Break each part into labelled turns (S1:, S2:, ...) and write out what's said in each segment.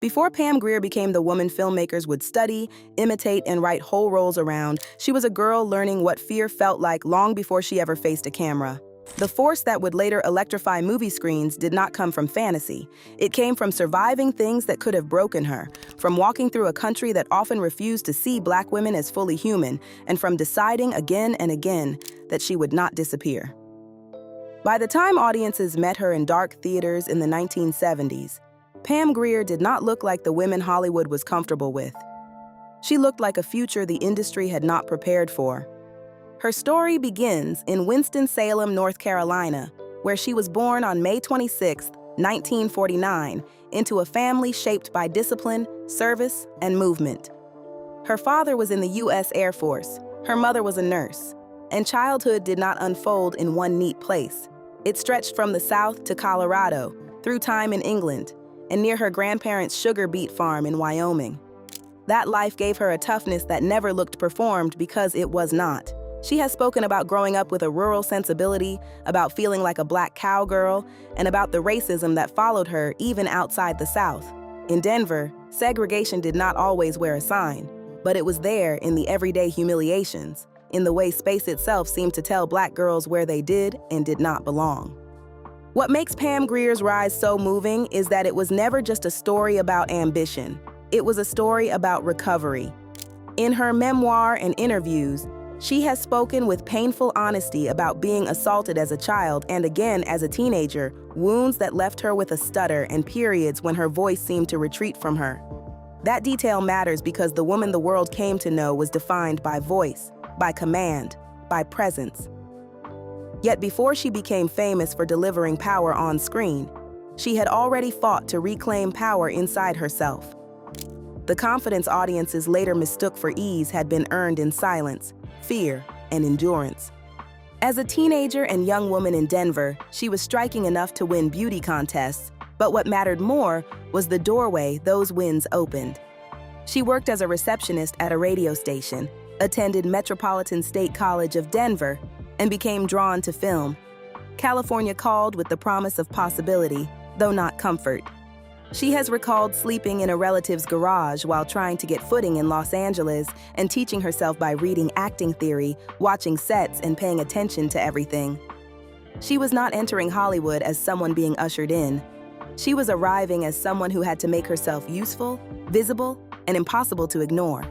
S1: Before Pam Grier became the woman filmmakers would study, imitate, and write whole roles around, she was a girl learning what fear felt like long before she ever faced a camera. The force that would later electrify movie screens did not come from fantasy. It came from surviving things that could have broken her, from walking through a country that often refused to see Black women as fully human, and from deciding again and again that she would not disappear. By the time audiences met her in dark theaters in the 1970s, Pam Grier did not look like the women Hollywood was comfortable with. She looked like a future the industry had not prepared for. Her story begins in Winston-Salem, North Carolina, where she was born on May 26, 1949, into a family shaped by discipline, service, and movement. Her father was in the U.S. Air Force, her mother was a nurse, and childhood did not unfold in one neat place. It stretched from the South to Colorado, through time in England, and near her grandparents' sugar beet farm in Wyoming. That life gave her a toughness that never looked performed because it was not. She has spoken about growing up with a rural sensibility, about feeling like a Black cowgirl, and about the racism that followed her even outside the South. In Denver, segregation did not always wear a sign, but it was there in the everyday humiliations, in the way space itself seemed to tell Black girls where they did and did not belong. What makes Pam Grier's rise so moving is that it was never just a story about ambition. It was a story about recovery. In her memoir and interviews, she has spoken with painful honesty about being assaulted as a child and again as a teenager, wounds that left her with a stutter and periods when her voice seemed to retreat from her. That detail matters because the woman the world came to know was defined by voice, by command, by presence. Yet before she became famous for delivering power on screen, she had already fought to reclaim power inside herself. The confidence audiences later mistook for ease had been earned in silence, fear, and endurance. As a teenager and young woman in Denver, she was striking enough to win beauty contests, but what mattered more was the doorway those wins opened. She worked as a receptionist at a radio station, attended Metropolitan State College of Denver, and became drawn to film. California called with the promise of possibility, though not comfort. She has recalled sleeping in a relative's garage while trying to get footing in Los Angeles and teaching herself by reading acting theory, watching sets, and paying attention to everything. She was not entering Hollywood as someone being ushered in. She was arriving as someone who had to make herself useful, visible, and impossible to ignore.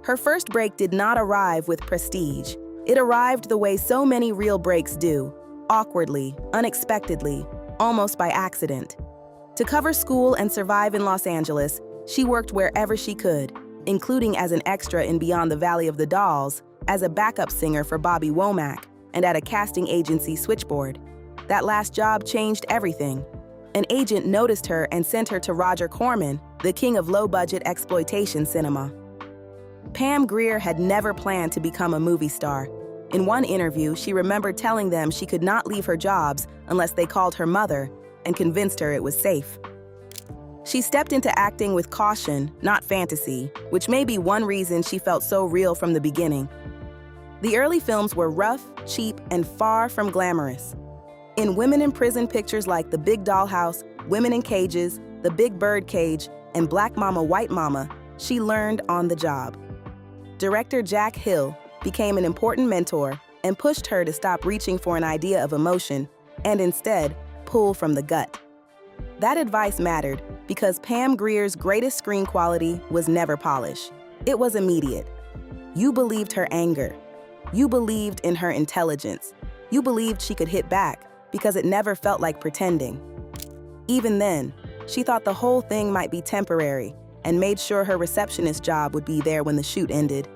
S1: Her first break did not arrive with prestige. It arrived the way so many real breaks do, awkwardly, unexpectedly, almost by accident. To cover school and survive in Los Angeles, she worked wherever she could, including as an extra in Beyond the Valley of the Dolls, as a backup singer for Bobby Womack, and at a casting agency switchboard. That last job changed everything. An agent noticed her and sent her to Roger Corman, the king of low-budget exploitation cinema. Pam Grier had never planned to become a movie star. In one interview, she remembered telling them she could not leave her jobs unless they called her mother and convinced her it was safe. She stepped into acting with caution, not fantasy, which may be one reason she felt so real from the beginning. The early films were rough, cheap, and far from glamorous. In women in prison pictures like The Big Dollhouse, Women in Cages, The Big Bird Cage, and Black Mama, White Mama, she learned on the job. Director Jack Hill became an important mentor and pushed her to stop reaching for an idea of emotion and instead pull from the gut. That advice mattered because Pam Grier's greatest screen quality was never polish. It was immediate. You believed her anger. You believed in her intelligence. You believed she could hit back because it never felt like pretending. Even then, she thought the whole thing might be temporary and made sure her receptionist job would be there when the shoot ended.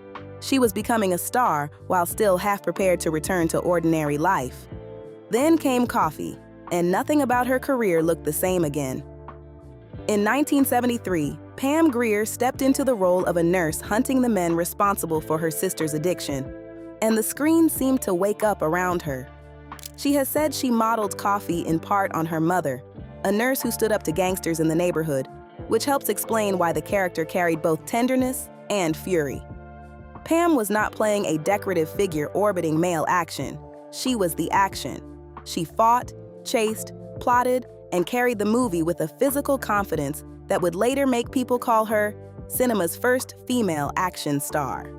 S1: She was becoming a star while still half prepared to return to ordinary life. Then came Coffy, and nothing about her career looked the same again. In 1973, Pam Grier stepped into the role of a nurse hunting the men responsible for her sister's addiction, and the screen seemed to wake up around her. She has said she modeled Coffy in part on her mother, a nurse who stood up to gangsters in the neighborhood, which helps explain why the character carried both tenderness and fury. Pam was not playing a decorative figure orbiting male action. She was the action. She fought, chased, plotted, and carried the movie with a physical confidence that would later make people call her cinema's first female action star.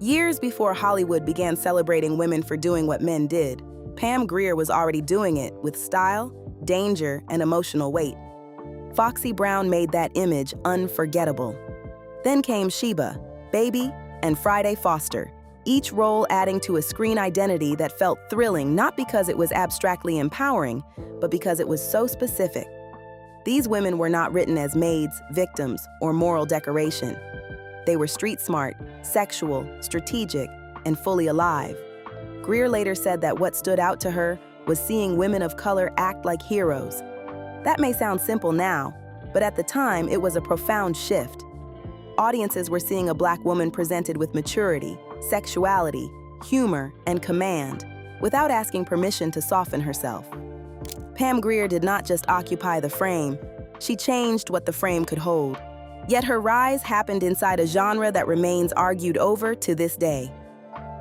S1: Years before Hollywood began celebrating women for doing what men did, Pam Grier was already doing it with style, danger, and emotional weight. Foxy Brown made that image unforgettable. Then came Sheba, Baby, and Friday Foster, each role adding to a screen identity that felt thrilling not because it was abstractly empowering, but because it was so specific. These women were not written as maids, victims, or moral decoration. They were street-smart, sexual, strategic, and fully alive. Grier later said that what stood out to her was seeing women of color act like heroes. That may sound simple now, but at the time it was a profound shift. Audiences were seeing a Black woman presented with maturity, sexuality, humor, and command, without asking permission to soften herself. Pam Grier did not just occupy the frame, she changed what the frame could hold. Yet her rise happened inside a genre that remains argued over to this day.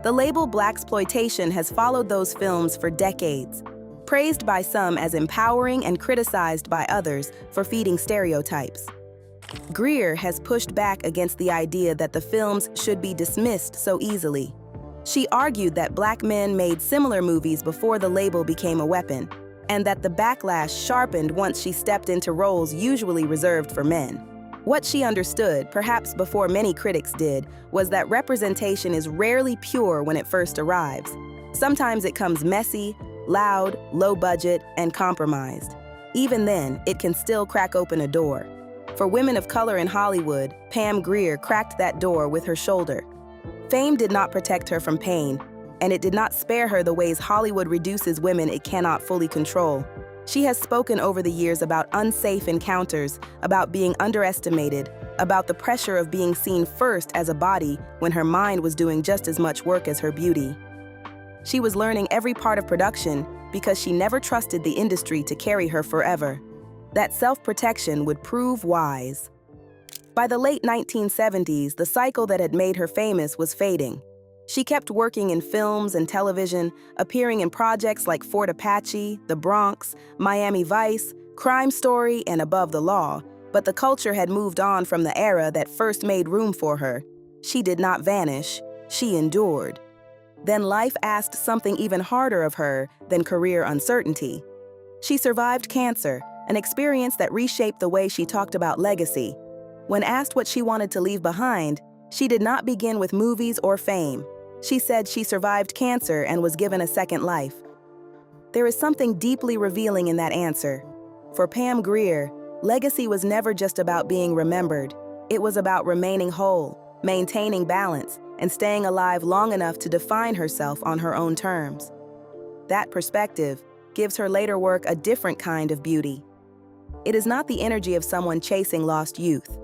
S1: The label blaxploitation has followed those films for decades, praised by some as empowering and criticized by others for feeding stereotypes. Grier has pushed back against the idea that the films should be dismissed so easily. She argued that Black men made similar movies before the label became a weapon, and that the backlash sharpened once she stepped into roles usually reserved for men. What she understood, perhaps before many critics did, was that representation is rarely pure when it first arrives. Sometimes it comes messy, loud, low budget, and compromised. Even then, it can still crack open a door. For women of color in Hollywood, Pam Grier cracked that door with her shoulder. Fame did not protect her from pain, and it did not spare her the ways Hollywood reduces women it cannot fully control. She has spoken over the years about unsafe encounters, about being underestimated, about the pressure of being seen first as a body when her mind was doing just as much work as her beauty. She was learning every part of production because she never trusted the industry to carry her forever. That self-protection would prove wise. By the late 1970s, the cycle that had made her famous was fading. She kept working in films and television, appearing in projects like Fort Apache, The Bronx, Miami Vice, Crime Story, and Above the Law, but the culture had moved on from the era that first made room for her. She did not vanish, she endured. Then life asked something even harder of her than career uncertainty. She survived cancer, an experience that reshaped the way she talked about legacy. When asked what she wanted to leave behind, she did not begin with movies or fame. She said she survived cancer and was given a second life. There is something deeply revealing in that answer. For Pam Grier, legacy was never just about being remembered. It was about remaining whole, maintaining balance, and staying alive long enough to define herself on her own terms. That perspective gives her later work a different kind of beauty. It is not the energy of someone chasing lost youth.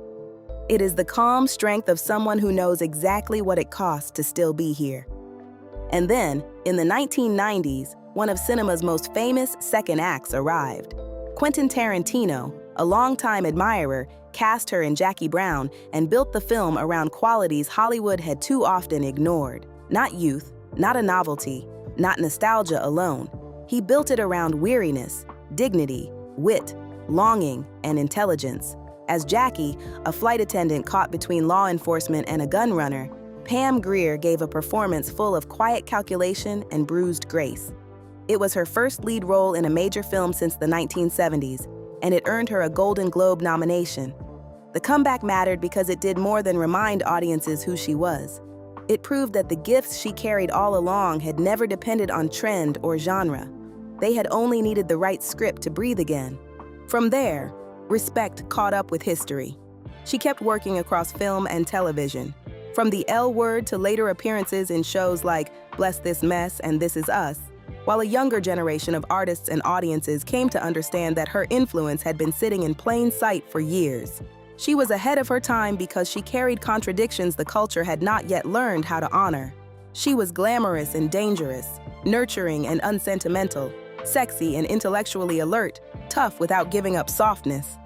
S1: It is the calm strength of someone who knows exactly what it costs to still be here. And then, in the 1990s, one of cinema's most famous second acts arrived. Quentin Tarantino, a longtime admirer, cast her in Jackie Brown and built the film around qualities Hollywood had too often ignored. Not youth, not a novelty, not nostalgia alone. He built it around weariness, dignity, wit, longing, and intelligence. As Jackie, a flight attendant caught between law enforcement and a gun runner, Pam Grier gave a performance full of quiet calculation and bruised grace. It was her first lead role in a major film since the 1970s, and it earned her a Golden Globe nomination. The comeback mattered because it did more than remind audiences who she was. It proved that the gifts she carried all along had never depended on trend or genre. They had only needed the right script to breathe again. From there, respect caught up with history. She kept working across film and television. From the L Word to later appearances in shows like Bless This Mess and This Is Us, while a younger generation of artists and audiences came to understand that her influence had been sitting in plain sight for years. She was ahead of her time because she carried contradictions the culture had not yet learned how to honor. She was glamorous and dangerous, nurturing and unsentimental, sexy and intellectually alert, tough without giving up softness.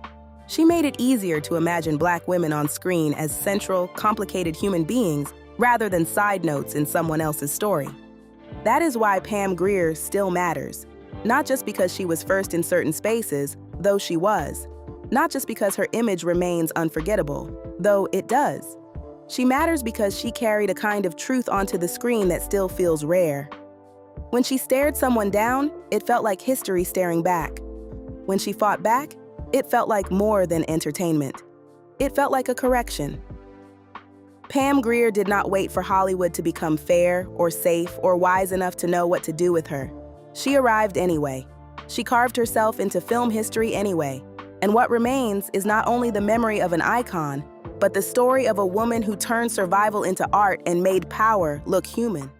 S1: She made it easier to imagine Black women on screen as central, complicated human beings rather than side notes in someone else's story. That is why Pam Grier still matters. Not just because she was first in certain spaces, though she was. Not just because her image remains unforgettable, though it does. She matters because she carried a kind of truth onto the screen that still feels rare. When she stared someone down, it felt like history staring back. When she fought back, it felt like more than entertainment. It felt like a correction. Pam Grier did not wait for Hollywood to become fair or safe or wise enough to know what to do with her. She arrived anyway. She carved herself into film history anyway. And what remains is not only the memory of an icon, but the story of a woman who turned survival into art and made power look human.